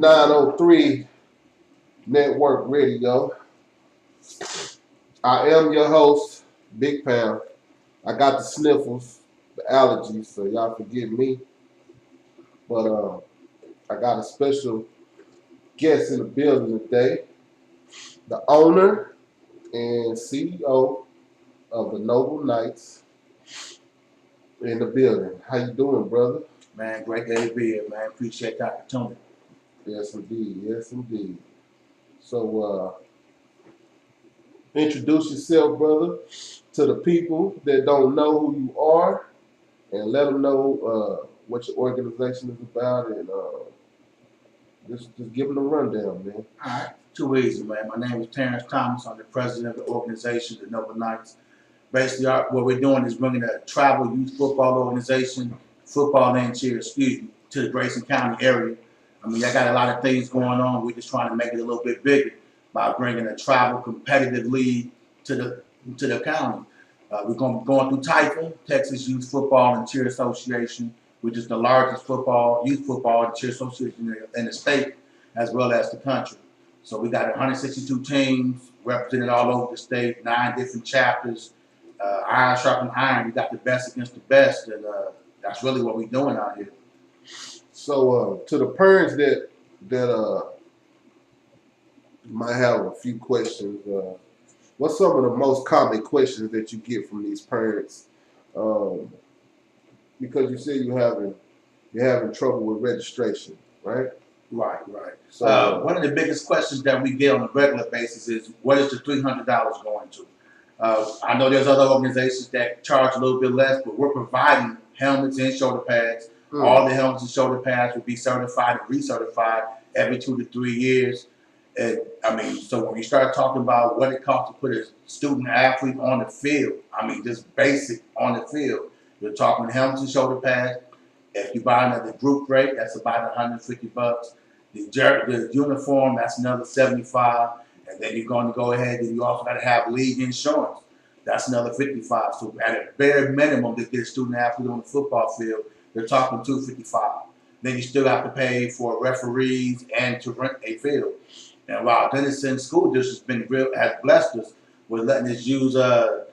903 Network Radio. I am your host, Big Pam. I got the sniffles, the allergies, so y'all forgive me. But I got a special guest in the building today, the owner and CEO of the Noble Knights in the building. How you doing, brother? Man, great day to be here, man. Appreciate the opportunity. Yes, indeed. Yes, indeed. So, introduce yourself, brother, to the people that don't know who you are, and let them know what your organization is about, and just give them a rundown, man. All right, too easy, man. My name is Terrence Thomas. I'm the president of the organization, the Noble Knights. Basically, what we're doing is bringing a travel youth football organization, football and cheer, to the Grayson County area. I mean, I got a lot of things going on. We're just trying to make it a little bit bigger by bringing a travel competitive league to the county. We're going to be going through TIFA, Texas Youth Football and Cheer Association, which is the largest youth football and cheer association in the state, as well as the country. So we got 162 teams represented all over the state, 9 different chapters. Iron sharpen iron. We got the best against the best, and that's really what we're doing out here. So, to the parents that might have a few questions, what's some of the most common questions that you get from these parents? Because you said you're having trouble with registration, right? Right, right. So, one of the biggest questions that we get on a regular basis is, what is the $300 going to? I know there's other organizations that charge a little bit less, but we're providing helmets and shoulder pads. All the helmets and shoulder pads will be certified and recertified every 2 to 3 years. And I mean, so when you start talking about what it costs to put a student athlete on the field, I mean, just basic on the field, you're talking helmets and shoulder pads. If you buy another group rate, that's about $150. The uniform, that's another $75. And then you're going to go ahead and you also got to have league insurance. That's another $55. So at a bare minimum to get a student athlete on the football field, they're talking $255. Then you still have to pay for referees and to rent a field. And while Denison School District has blessed us with letting us use a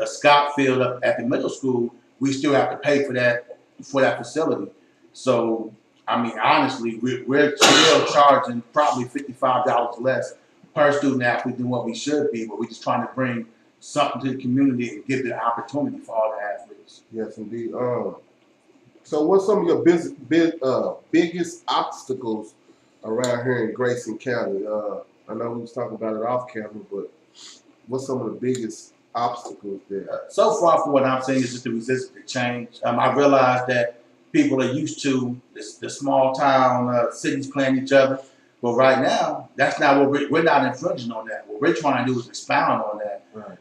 scout field up at the middle school, we still have to pay for that facility. So I mean, honestly, we're still charging probably $55 less per student athlete than what we should be, but we're just trying to bring something to the community and give the opportunity for all the athletes. Yes, indeed. So what's some of your biggest obstacles around here in Grayson County? I know we was talking about it off camera, but what's some of the biggest obstacles there? So far from what I'm saying is just the resistance to change. I realize that people are used to the small town cities playing each other. But right now, that's not what we're not infringing on that. What we're trying to do is expound on that. Right.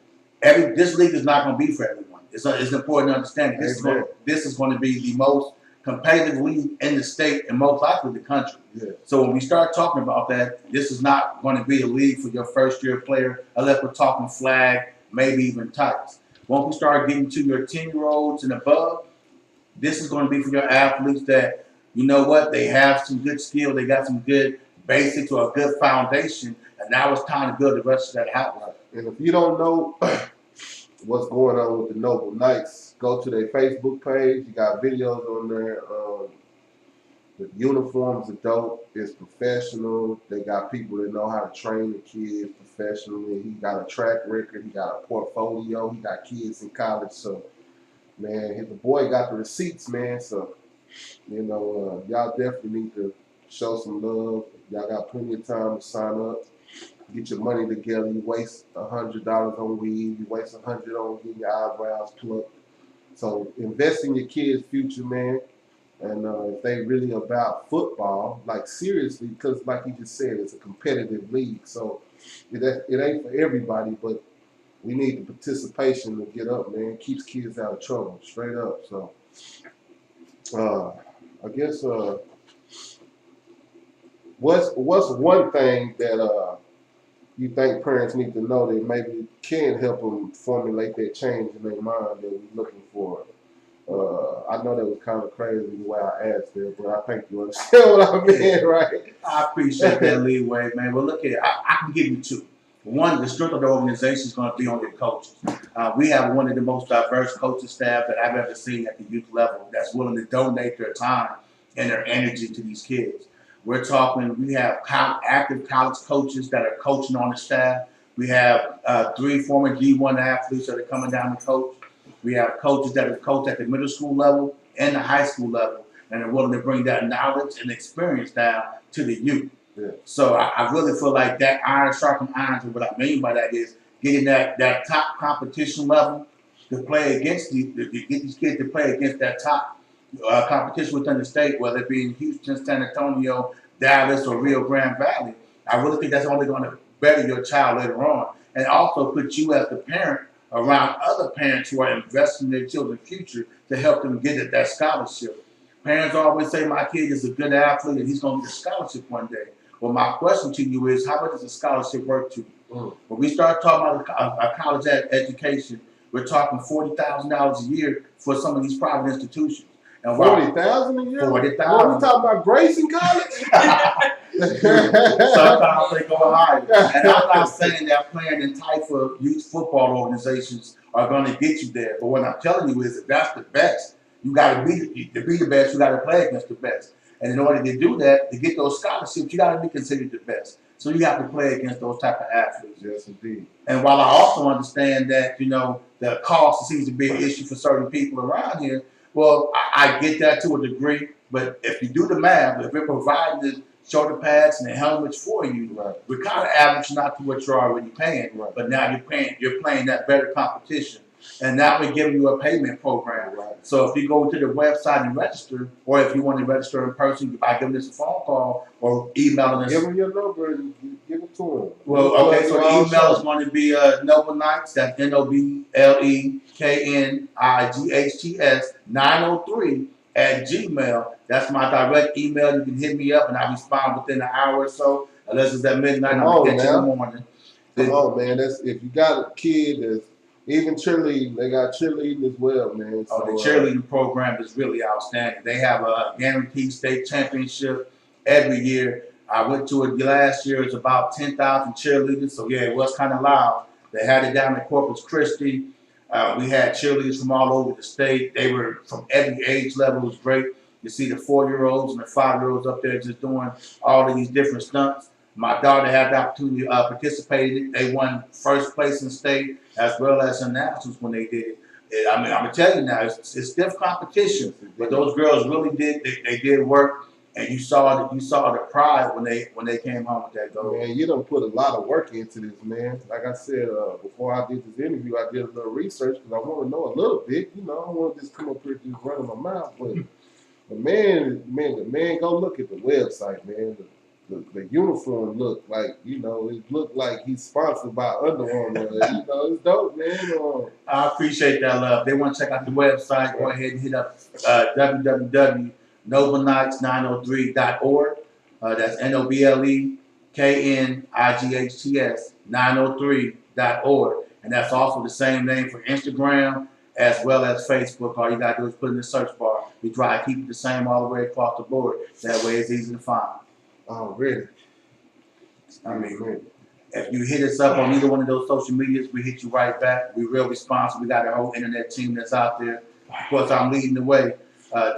This league is not going to be for everyone. It's important to understand that this is going to be the most competitive league in the state and most likely the country. Yeah. So when we start talking about that, this is not going to be a league for your first year player unless we're talking flag, maybe even tights. Once we start getting to your 10-year-olds and above, this is going to be for your athletes that, you know what, they have some good skill, they got some good basics or a good foundation, and now it's time to build the rest of that house. And if you don't know what's going on with the Noble Knights, go to their Facebook page. You got videos on there. The uniforms are dope. It's professional. They got people that know how to train the kids professionally. He got a track record. He got a portfolio. He got kids in college. So, man, the boy got the receipts, man. So, you know, y'all definitely need to show some love. Y'all got plenty of time to sign up. Get your money together. You waste $100 on weed. You waste $100 on getting your eyebrows plucked. So invest in your kids' future, man. And if they really about football, like seriously, because like you just said, it's a competitive league. So it ain't for everybody, but we need the participation to get up, man. Keeps kids out of trouble, straight up. So I guess what's one thing that you think parents need to know that maybe can help them formulate that change in their mind that we're looking for I know that was kind of crazy the way I asked it, but I think you understand what I mean, right? I appreciate that leeway, man. Well, look here, I can give you two. One, the strength of the organization is going to be on your coaches. We have one of the most diverse coaching staff that I've ever seen at the youth level that's willing to donate their time and their energy to these kids. We're talking, we have active college coaches that are coaching on the staff. We have 3 former G1 athletes that are coming down to coach. We have coaches that have coached at the middle school level and the high school level and are willing to bring that knowledge and experience down to the youth. Yeah. So I really feel like that iron sharpens iron. And what I mean by that is getting that top competition level to play against to get these kids to play against that top competition within the state, whether it be in Houston, San Antonio, Dallas, or Rio Grande Valley. I really think that's only going to better your child later on, and also put you as the parent around other parents who are investing in their children's future to help them get that scholarship. Parents always say my kid is a good athlete and he's going to get a scholarship one day. Well, my question to you is, how much does a scholarship work to you? When we start talking about a college education, we're talking $40,000 a year for some of these private institutions. And $40,000 a year? $40,000. What, we talking about Grayson College? Sometimes they go higher. And I'm not saying that playing in Taifa youth football organizations are going to get you there. But what I'm telling you is, if that's the best, you got to be the best. You got to play against the best. And in order to do that, to get those scholarships, you got to be considered the best. So you have to play against those type of athletes. Yes, indeed. And while I also understand that, the cost seems to be an issue for certain people around here, well, I get that to a degree. But if you do the math, if we're providing the shoulder pads and the helmets for you, right, we're kind of averaging out to what you're already paying. Right. But now you're playing that better competition. And now we're giving you a payment program. Right. So if you go to the website and register, or if you want to register in person by giving us a phone call or emailing us. Give them your number and give it to them. Well, okay, so the email is going to be NOBLEKNIGHTS, that's NOBLEKNIGHTS 903 @gmail. That's my direct email. You can hit me up and I respond within an hour or so. Unless it's at midnight, I'll catch you in the morning. Come on, man. That's if you got a kid that's even cheerleading, they got cheerleading as well, man. So, the cheerleading program is really outstanding. They have a guaranteed state championship every year. I went to it last year. It's about 10,000 cheerleaders. So yeah, it was kind of loud. They had it down in Corpus Christi. We had cheerleaders from all over the state. They were from every age level. It was great. You see the 4-year-olds and the 5-year-olds up there just doing all of these different stunts. My daughter had the opportunity to participate. They won first place in state as well as in nationals when they did it. I'm gonna tell you now, it's stiff competition, but those girls really did. They did work, and you saw the pride when they came home with that goal. Man, you done put a lot of work into this, man. Like I said before I did this interview, I did a little research because I want to know a little bit. I don't want to just come up here just running my mouth, but the man, go look at the website, man. The uniform look like, it looked like he's sponsored by Under Armour. It's dope, man. I appreciate that love. They want to check out the website. Go ahead and hit up www.nobleknights903.org. That's NOBLEKNIGHTS 903.org. And that's also the same name for Instagram as well as Facebook. All you got to do is put in the search bar. We try to keep it the same all the way across the board. That way it's easy to find. Oh, really? I mean, if you hit us up on either one of those social medias, we hit you right back. We're real responsive. We got a whole internet team that's out there. Of course, I'm leading the way. I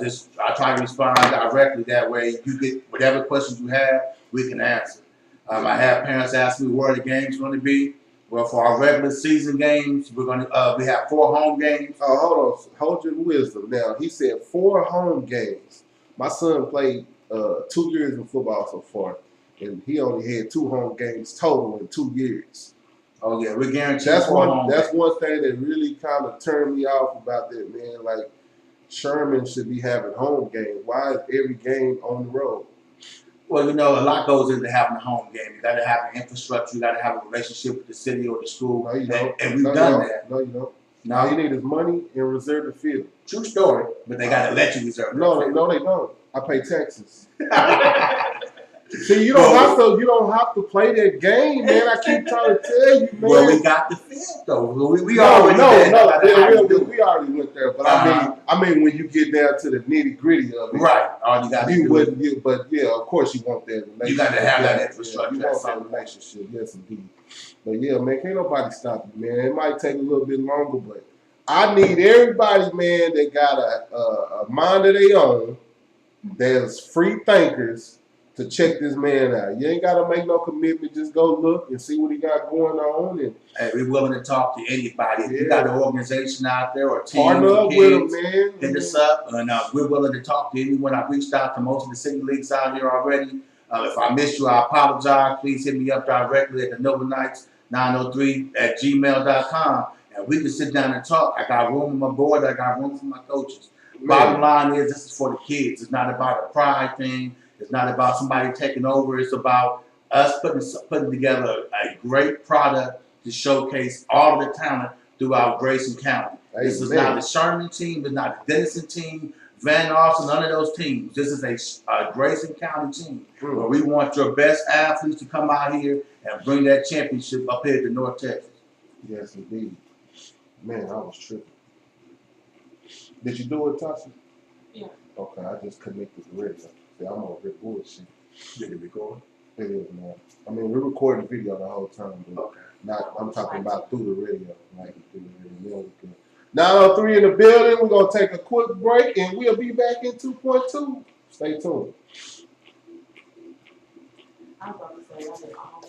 try to respond directly. That way, you get whatever questions you have, we can answer. I have parents ask me where the game's going to be. Well, for our regular season games, we have 4 home games. Oh, hold on. Hold your wisdom. Now, he said 4 home games. My son played 2 years in football so far, and he only had 2 home games total in 2 years. Oh yeah, we're guaranteed. That's one thing that really kind of turned me off about that, man. Like, Sherman should be having home games. Why is every game on the road? Well, a lot goes into having a home game. You got to have an infrastructure. You got to have a relationship with the city or the school. No, you don't. And we've done that. No, you don't. All you need is money and reserve the field. True story, but they got to let you reserve the field. No, they don't. I pay taxes. See, you don't have to play that game, man. I keep trying to tell you, man. Well, we got the field though. We already already went there. But I mean, I mean, when you get down to the nitty gritty of it, right? All you got to do. Wouldn't. But yeah, of course, you want that relationship. You got to have that Yeah, infrastructure. you want that relationship, yes, indeed. But yeah, man, can't nobody stop you, man. It might take a little bit longer, but I need everybody, man, that got a mind of their own, that's free thinkers, to check this man out. You ain't got to make no commitment. Just go look and see what he got going on. And hey, we're willing to talk to anybody. If you got an organization out there or team, partner up with them, man. Hit us up, and we're willing to talk to anyone. I've reached out to most of the city leagues out here already. If I missed you, I apologize. Please hit me up directly at the NOBLEKNIGHTS 903 at gmail.com, and we can sit down and talk. I got room on my board. I got room for my coaches. Bottom line is, this is for the kids. It's not about a pride thing. It's not about somebody taking over. It's about us putting together a great product to showcase all of the talent throughout Grayson County. Amen. This is not the Sherman team. It's not the Denison team, Van Austin, none of those teams. This is a Grayson County team where we want your best athletes to come out here and bring that championship up here to North Texas. Yes, indeed. Man, I was tripping. Did you do it, Tasha? Yeah. Okay, I just connected the radio. Yeah, I'm over here bullshit. Did it record? It is, man. I mean, we're recording video the whole time, but I'm talking about through the radio. Like through the radio. 903 in the building. We're going to take a quick break, and we'll be back in 2.2. Stay tuned. I was about to say, I did all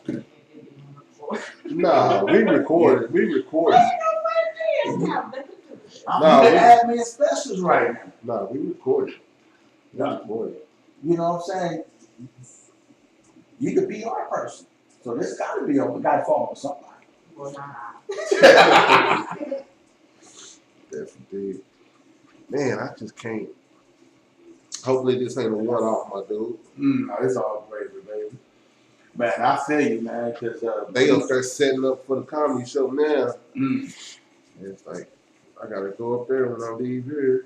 that. Nah, we recorded. We recorded. I'm the admin specialist right now. Nah, we recorded. No. You know what I'm saying? You the PR person. So this got to be on. We got to follow somebody. Well, That's indeed. Man, I just can't. Hopefully this ain't a one-off, my dude. No, it's all great, baby. Man, I feel you, man, because they up there setting up for the comedy show now. It's like, I got to go up there when I leave here.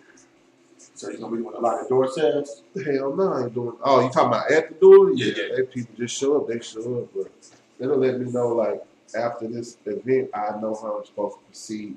So you're gonna be doing a lot of door sales? Hell no, I ain't doing. Oh, you talking about at the door? Yeah. They people just show up. They show up, but they'll let me know like after this event, I know how I'm supposed to proceed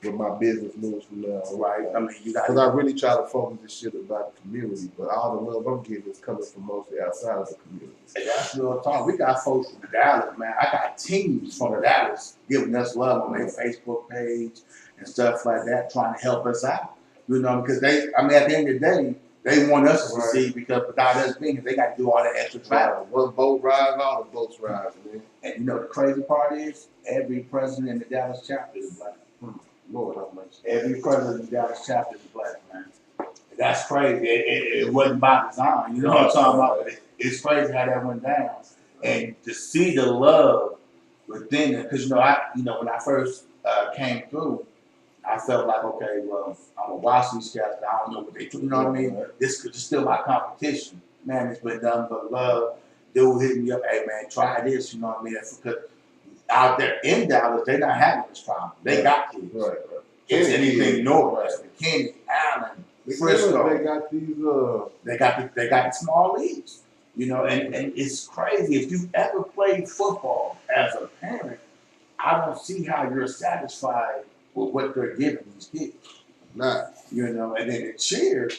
with my business moves from now. Right. I mean, you got because I really try to focus this shit about the community, but all the love I'm getting is coming from mostly outside of the community. Hey, that's real talk. We got folks from Dallas, man. I got teams from Dallas giving us love on their Facebook page and stuff like that, trying to help us out. You know, because at the end of the day, they want us to succeed because without us being here, they got to do all that extra travel. One boat ride, all the boats ride, man. And you know, the crazy part is, every president in the Dallas chapter is black. Lord have mercy. Every president in the Dallas chapter is black, man. That's crazy. It wasn't by design. You know what I'm talking about? It's crazy how that went down. And to see the love within it, because when I first came through, I felt like, okay, well, I'm gonna watch these guys, but I don't know what they do. You know what I mean? This is still my competition. Man, it's been done for love. Dude hit me up, hey man, try this, you know what I mean? Because out there in Dallas, they're not having this problem. They got kids. Right. It's anything north, Kenny, Allen, Frisco. They got these they got the small leagues. You know, and it's crazy. If you ever played football as a parent, I don't see how you're satisfied with what they're giving these kids. Not. You know, and then the cheer,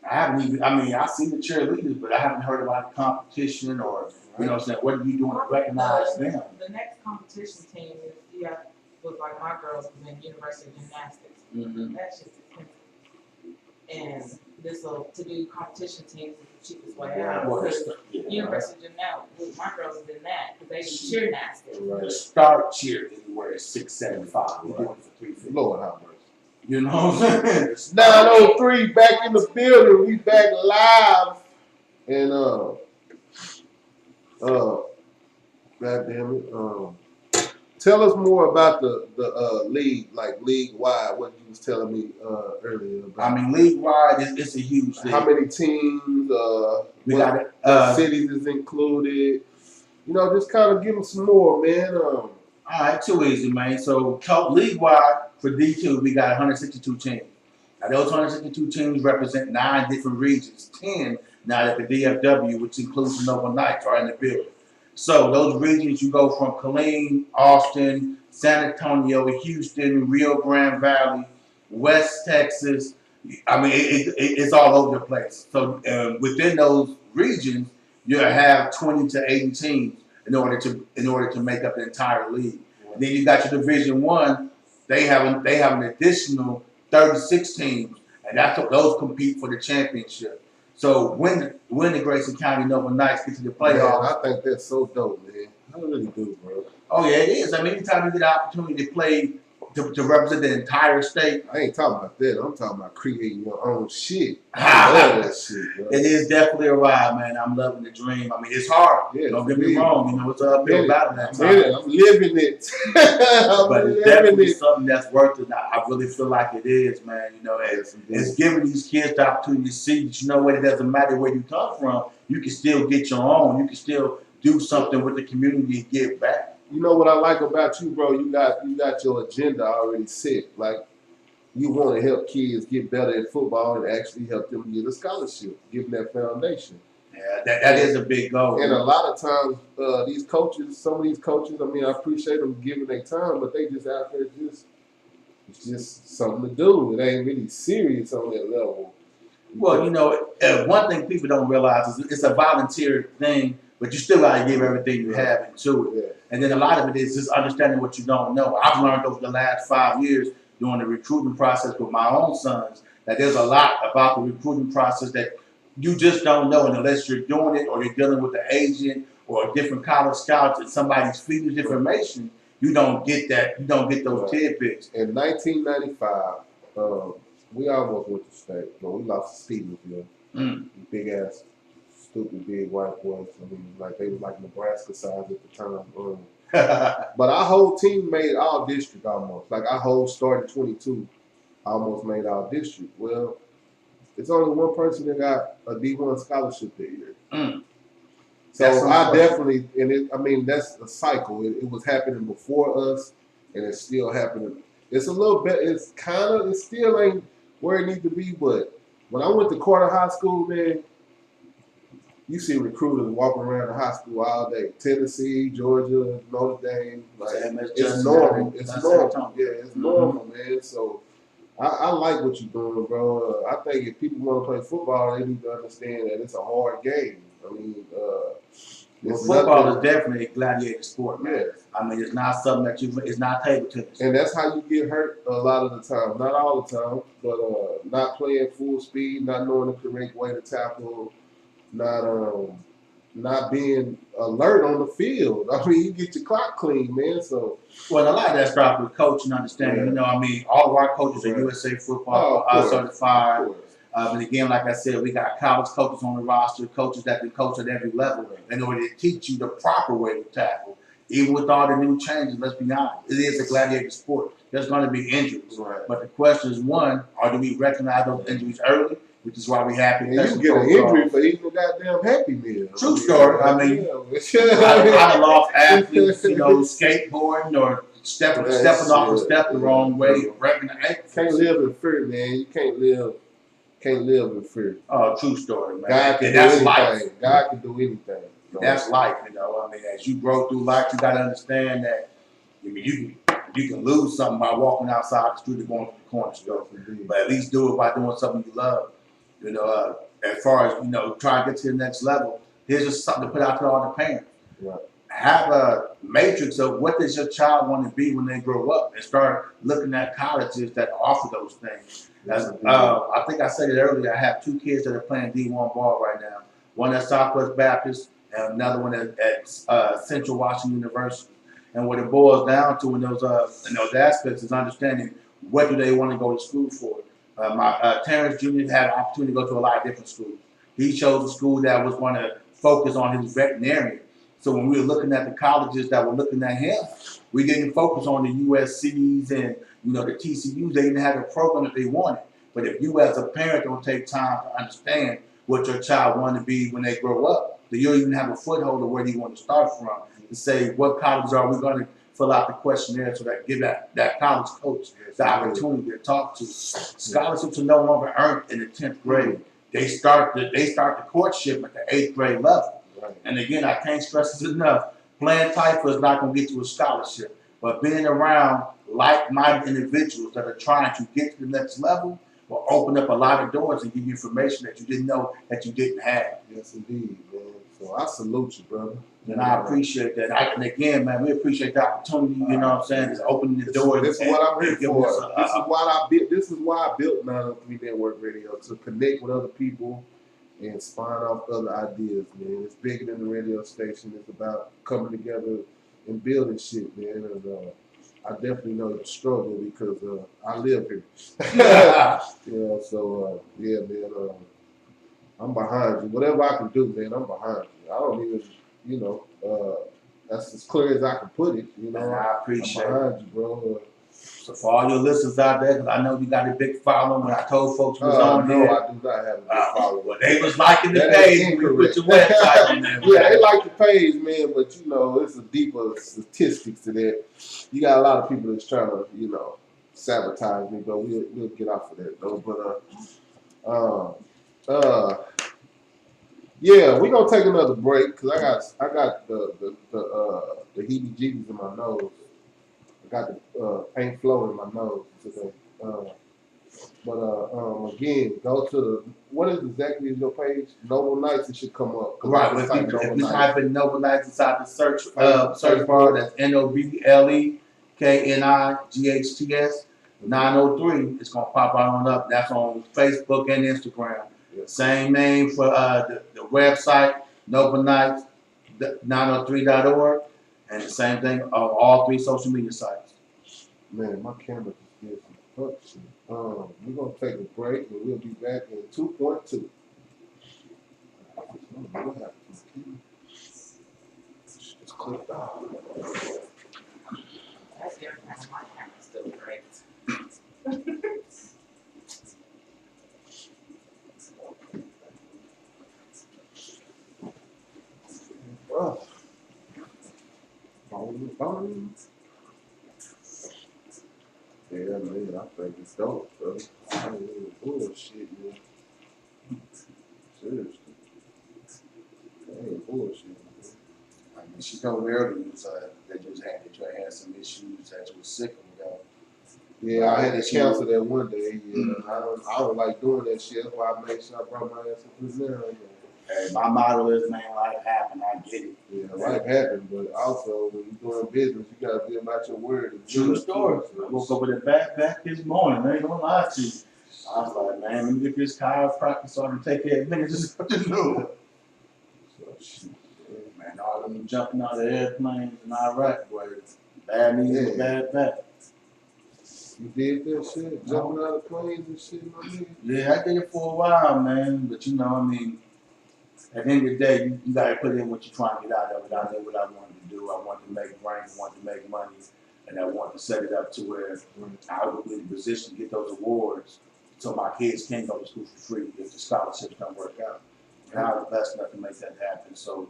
I've seen the cheerleaders, but I haven't heard about the competition or, you know what I'm saying, what are you doing to recognize them? The next competition team is, was like my girls was in University of Gymnastics. That's just expensive. And to do competition teams is the cheapest way out. University of Gymnastics, my girls is in that because they do cheer gymnastics. Right. The start cheer anywhere is $675. We're doing it for $350. Lord have mercy. You know what I'm saying? 903 back in the building. We back live. And God damn it. Tell us more about the league, like league wide. What you was telling me earlier about. League wide, it's a huge league. How many teams? We got it. Cities is included. You know, just kind of give them some more, man. All right, too easy, man. So league wide for D2, we got 162 teams. Now those 162 teams represent 9 different regions. 10 now that the DFW, which includes the NOBLEKNIGHTS, are in the building. So those regions, you go from Killeen, Austin, San Antonio, Houston, Rio Grande Valley, West Texas. I mean, it's all over the place. So within those regions, you have 20 to 80 teams in order to make up the entire league. And then you got your Division One. They have an additional 36 teams, and those compete for the championship. So when the Grayson County Noble Knights get to the playoffs, Man, I think that's so dope, man. I really do, bro. oh yeah, it is. I mean, anytime you get an opportunity to play to represent the entire state, I ain't talking about that. I'm talking about creating your own shit. I love that shit, bro. it is definitely a ride, man. I'm loving the dream. I mean, it's hard. Yeah, Don't get me wrong. You know, it's an uphill battle that I'm time. I'm living it. But it's definitely something that's worth it. I really feel like it is, man. You know, it's giving these kids the opportunity to see that, you know what, it doesn't matter where you come from. You can still get your own. You can still do something with the community and give back. You know what I like about you, bro? You got your agenda already set. Like, you want to help kids get better at football and actually help them get a scholarship, give them that foundation. Yeah, that is a big goal. And a lot of times, these coaches, some of these coaches, I mean, I appreciate them giving their time, but they just out there it's just something to do. It ain't really serious on that level. Well, you know, one thing people don't realize is it's a volunteer thing, but you still got to give everything you have into it. Yeah. And then a lot of it is just understanding what you don't know. I've learned over the last 5 years during the recruiting process with my own sons that there's a lot about the recruiting process that you just don't know, and unless you're doing it or you're dealing with an agent or a different college scouts and somebody's feeding you information, you don't get that. You don't get those tidbits. In 1995, we almost went to state, but we lost to Stevensville. Big ass, stupid big white boys. I mean, like they were like Nebraska size at the time. But our whole team made all district almost. Like our whole starting 22 almost made all district. Well, it's only one person that got a D1 scholarship that year. So I definitely, I mean, that's a cycle. It was happening before us, and it's still happening. It's a little bit, it still ain't where it needs to be, but when I went to Carter High School, man, you see recruiters walking around the high school all day. Tennessee, Georgia, Notre Dame. Like, it's normal. It's normal. Yeah, it's normal, man. So I like what you're doing, bro. I think if people want to play football, they need to understand that it's a hard game. I mean, football is definitely a gladiator sport, man. Yeah. I mean, it's not something that it's not table tennis. And that's how you get hurt a lot of the time. Not all the time, but not playing full speed, not knowing the correct way to tackle, not being alert on the field. I mean, you get your clock clean, man. So, well, a lot of that starts with coaching, understanding. You know, I mean, all of our coaches are USA football certified. And again, like I said, we got college coaches on the roster, coaches that can coach at every level in order to teach you the proper way to tackle. Even with all the new changes, let's be honest, it is a gladiator sport. There's going to be injuries. But the question is, one, do we recognize those injuries early? Which is why we have to. You get an injury for eating a goddamn Happy Meal. True story. I mean, I lost athletes, you know, skateboarding or stepping off a step the wrong way. Can't live in fear, man. You can't live in fear. Oh, true story, man. God can do anything. Life. God can do anything. That's life, you know. I mean, as you grow through life, you got to understand that. I mean, you can lose something by walking outside the street or going to the corner store, but at least do it by doing something you love. You know, as far as, you know, trying to get to the next level, here's just something to put out to all the parents. Right. Have a matrix of what does your child want to be when they grow up, and start looking at colleges that offer those things. I think I said it earlier. I have 2 kids that are playing D1 ball right now. One at Southwest Baptist and another one at Central Washington University. And what it boils down to in those aspects is understanding what do they want to go to school for. My Terrence Jr. had an opportunity to go to a lot of different schools. He chose a school that was going to focus on his veterinarian. So when we were looking at the colleges that were looking at him, we didn't focus on the USCs and, you know, the TCUs. They didn't have the program that they wanted. But if you as a parent don't take time to understand what your child wants to be when they grow up, then you don't even have a foothold of where you want to start from to say what colleges are we going to fill out the questionnaire so that give that college coach the opportunity to talk to. Scholarships are no longer earned in the 10th grade. They start the courtship at the 8th grade level. And again, I can't stress this enough. Playing Typha is not going to get you a scholarship. But being around like-minded individuals that are trying to get to the next level will open up a lot of doors and give you information that you didn't know that you didn't have. Yes, indeed, man. So I salute you, brother. And I appreciate that. And again, man, we appreciate the opportunity, you know what I'm saying, is opening the door. This is what I'm here for. This This is why I built 903 Network Radio, to connect with other people and spawn off other ideas, man. It's bigger than the radio station. It's about coming together and building shit, man. And I definitely know the struggle because I live here. Yeah, so yeah, man. I'm behind you. Whatever I can do, man, I'm behind you. I don't even, you know, that's as clear as I can put it. You know, I appreciate I'm behind you, bro. So for all your listeners out there, because I know you got a big following. When I told folks was on no, here, I do not have a big following. Well, they was liking the That page. is We put incorrect. your website on there. Yeah, they like the page, man, but you know, it's a deeper statistics to that. You got a lot of people that's trying to, you know, sabotage me, but we'll get off of that though. But yeah, we're gonna take another break because I got the heebie-jeebies in my nose. I got the paint flow in my nose today. Again, go to what is exactly is your page? Noble Knights. It should come up. Right. If you type in Noble Knights inside the search bar, that's NOBLEKNIGHTS 903. It's gonna pop right on up. That's on Facebook and Instagram. Yes. Same name for the website, NobleKnights903.org, and the same thing on all 3 social media sites. Man, my camera just did some fuck shit. We're gonna take a break and we'll be back in 2.2. What happened to the camera? Just clicked off. That's every time my camera's still great. Oh. Phone. Yeah, man, I think it's dope, bro. I ain't even bullshit, man. Seriously. I ain't bullshit, man. I mean, she told me earlier that you had some issues that you were sick of. Yeah, I had to cancel that one day. Yeah, I don't like doing that shit. That's why I made sure I brought my ass up here now. Hey, my motto is, man, life happened. I get it. Yeah, life happened, but also when you're doing business, you gotta be about your word. True story. I woke up with a bad back this morning. I ain't gonna lie to you. I was like, man, let me get this chiropractor so I can take care of niggas just what to do. So, shit, man, all them jumping out of airplanes in Iraq, boy, bad knees, bad back. You did that shit? Jumping out of planes and shit, my nigga? Yeah, I did it for a while, man. But you know, I mean, at the end of the day, you gotta put in what you're trying to get out of it. I knew what I wanted to do. I wanted to make rank, I wanted to make money, and I wanted to set it up to where I would be in a position to get those awards so my kids can go to school for free if the scholarships don't work out. And I was blessed enough to make that happen. So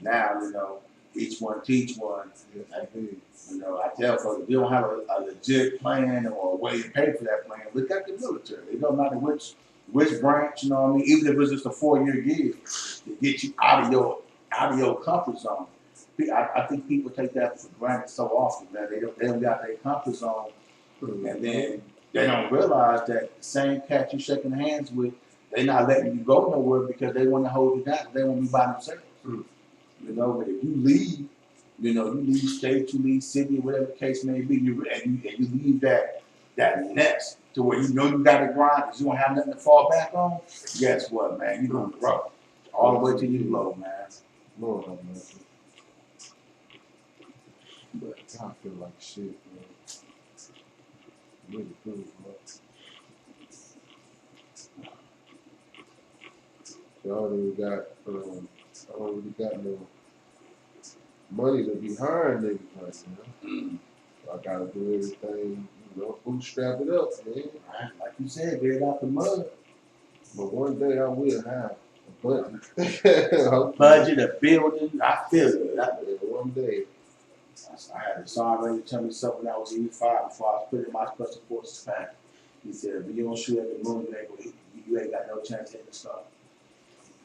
now, you know, each one teach one. You know, I tell folks, if you don't have a legit plan or a way to pay for that plan, look at the military. It don't matter which branch, you know what I mean? Even if it's just a 4-year gig to get you out of your comfort zone. I think people take that for granted so often that they don't got their comfort zone, and then they don't realize that the same cat you shaking hands with, they not letting you go nowhere because they want to hold you down. They want to be by themselves. You know, but if you leave, you know, you leave state, you leave city, whatever the case may be, and you leave that nest to where you know you got to grind because you don't have nothing to fall back on. Guess what, man? You're gonna grow all the way till you blow, man. Lord have mercy. But I feel like shit, man. Really good, man. I don't really got no money to be hiring niggas right now. So I gotta do everything, you know, bootstrap it up, man. Like you said, get it out the mud. But one day I will have a budget. Budget, a building, I feel it. One day. I had a sergeant ready to tell me something that was E5 before I was put in my special forces pack. He said, if you don't shoot at the moon, you ain't got no chance hitting the star.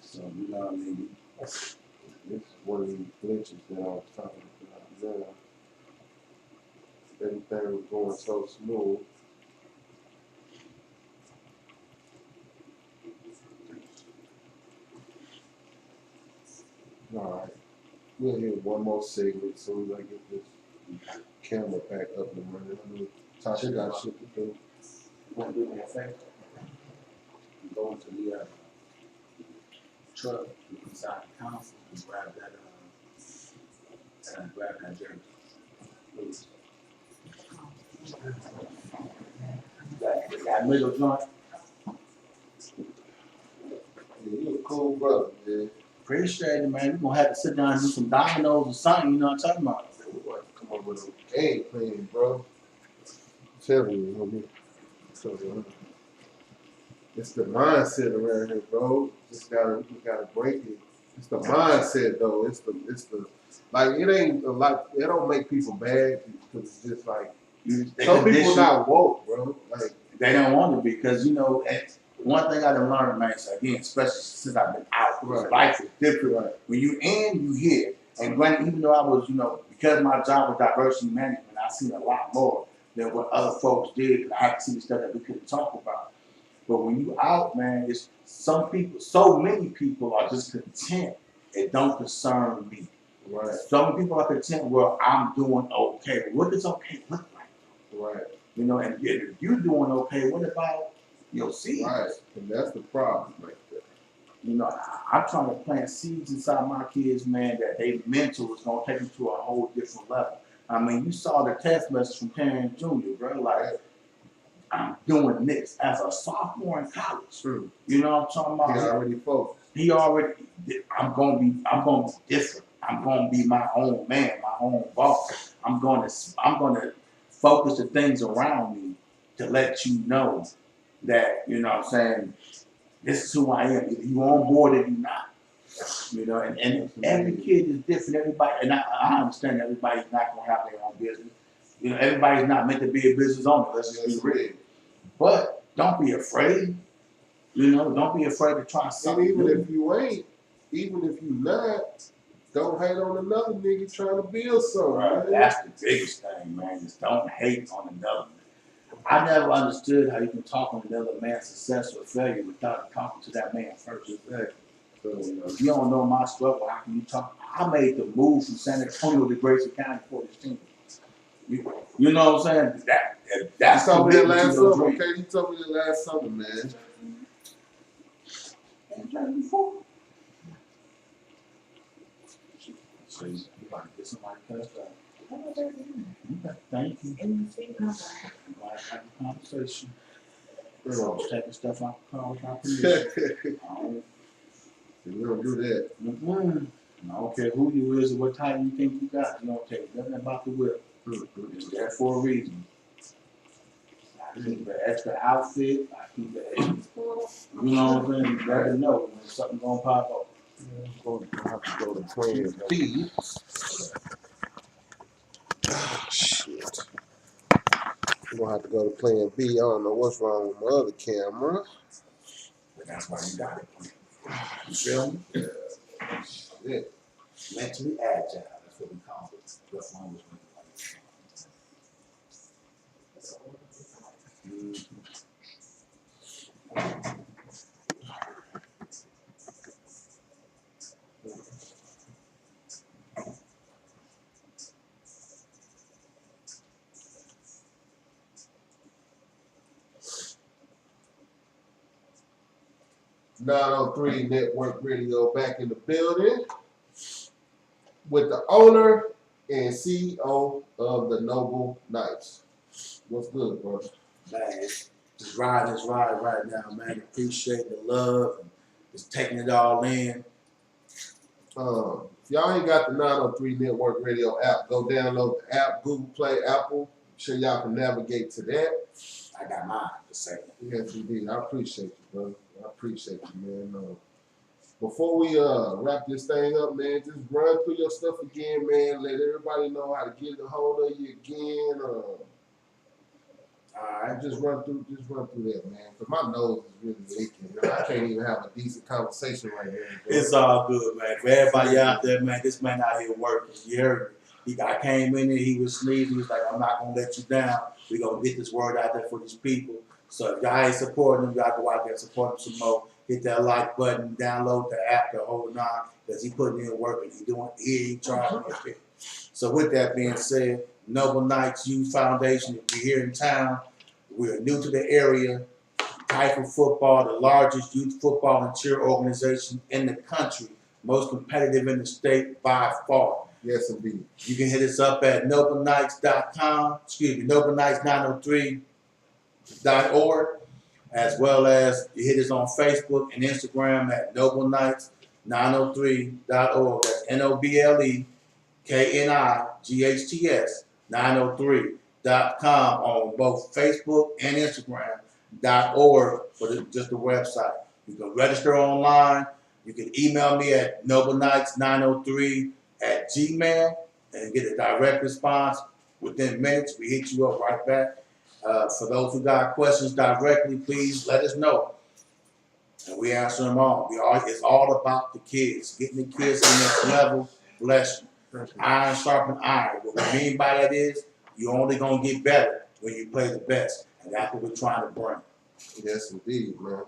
So, you know what I mean? This is one of these glitches that I was talking about. everything was going so smooth. All right, we'll hit one more segment as soon as I get this camera back up and running. I know Tasha got shit to do. Want to do me a favor? Go into the truck inside the council and grab that jersey. Please. That middle joint. Yeah, you a cool brother, man. Appreciate it, man. We're gonna have to sit down and do some dominoes or something, you know what I'm talking about? We're going to come up with a game plan, bro. Tell you, homie. So, it's the mindset around here, bro. We gotta break it. It's the mindset, though. It's the like it ain't a lot. It don't make people bad because it's just like some people not woke, bro. Like they don't want to be because you know. One thing I done learned, man, so again, especially since I've been out, right. Life is different. Right. When you in, you here. And granted, even though I was, you know, because my job was diversity management, I seen a lot more than what other folks did. And I had to see the stuff that we couldn't talk about. But when you out, man, it's some people, so many people are just content. It don't concern me. Right. Some people are content where I'm doing okay. What does okay look like? Right. You know, and if you're doing okay, what about your seeds? Right. And that's the problem right there. You know, I'm trying to plant seeds inside my kids, man, that they mental is going to take them to a whole different level. I mean, you saw the text message from Karen Jr., bro, like, I'm doing this as a sophomore in college. True. You know what I'm talking about? He already focused. He already, I'm gonna be different. I'm gonna be my own man, my own boss. I'm gonna focus the things around me to let you know that, you know what I'm saying, this is who I am. Either you on board or you not. You know, and every kid is different. Everybody, and I understand everybody's not gonna have their own business. You know, everybody's not meant to be a business owner. Let's just be real. But don't be afraid. You know, don't be afraid to try something. And even if you ain't, even if you not, don't hate on another nigga trying to build something. Right. That's the biggest thing, man. Just don't hate on another man. I never understood how you can talk on another man's success or failure without talking to that man first. Exactly. So, you know, if you don't know my struggle, how can you talk? I made the move from San Antonio to Grayson County for this team. You know what I'm saying? That's you told me that last summer. Dream. Okay, you told me that last summer, man. So you like to get somebody cussed out. Okay, thank you. I'm glad I had the conversation. Folks taking stuff out the car without permission. We don't do that. I don't care who you is or what time you think you got. You don't take nothing about the whip. It's there for a reason. I keep an extra outfit. I keep an extra, you know what I'm saying? You better know when something gonna pop up. I have to go to Plan B. Oh, shit. We're gonna have to go to Plan B. I don't know what's wrong with my other camera. But that's why you got it. You feel me? Yeah. Shit. Mentally agile. That's what we call it. What's wrong with me? .903 Network Radio back in the building with the owner and CEO of the Noble Knights. What's good, brother? Man, just riding this ride right now, man. Appreciate the love and just taking it all in. If y'all ain't got the 903 Network Radio app, go download the app, Google Play, Apple. I'm sure y'all can navigate to that. I got mine to say. Yes, indeed. I appreciate you, brother. I appreciate you, man. Before we wrap this thing up, man, just run through your stuff again, man. Let everybody know how to get a hold of you again. Just run through that, man. Cause my nose is really leaking. I can't even have a decent conversation right here. It's all good, man. For everybody out there, man, this man out here working. You heard me. I came in there, he was sneezing, he was like, I'm not gonna let you down. We gonna get this word out there for these people. So if y'all ain't supporting him, y'all go out there and support him some more. Hit that like button, download the app, the whole nine, because he putting in work and he ain't charging me. So with that being said, Noble Knights Youth Foundation, if you're here in town, we're new to the area. Typhoon Football, the largest youth football and cheer organization in the country, most competitive in the state by far. Yes, indeed. You can hit us up at NOBLEKNIGHTS.com, NOBLEKNIGHTS903.org, as well as you hit us on Facebook and Instagram at NOBLEKNIGHTS903.org. That's NOBLEKNIGHTS 903.com on both Facebook and Instagram.org for just the website. You can register online. You can email me at nobleknights903@gmail and get a direct response within minutes. We hit you up right back. For those who got questions directly, please let us know. And we answer them all. It's all about the kids, getting the kids to the next level. Bless you. Iron sharpen iron. What we mean by that is you're only going to get better when you play the best. And that's what we're trying to bring. Yes, indeed, man.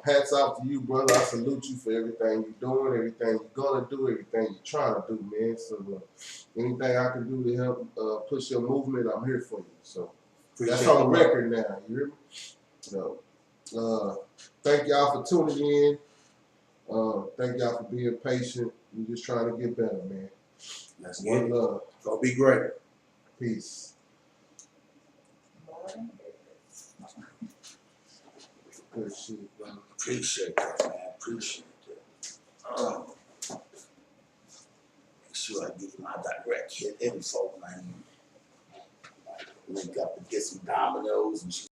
Hats off to you, brother. I salute you for everything you're doing, everything you're gonna do, everything you're trying to do, man. So anything I can do to help push your movement, I'm here for you. So that's on record now. You hear me? So thank y'all for tuning in. Thank y'all for being patient. We're just trying to get better, man. Let's One get it. love. Go be great. Peace. Good shit, bro. Appreciate that, man. Appreciate that. Make sure I give you my direct hit info, man. Link up and get some dominoes and shit.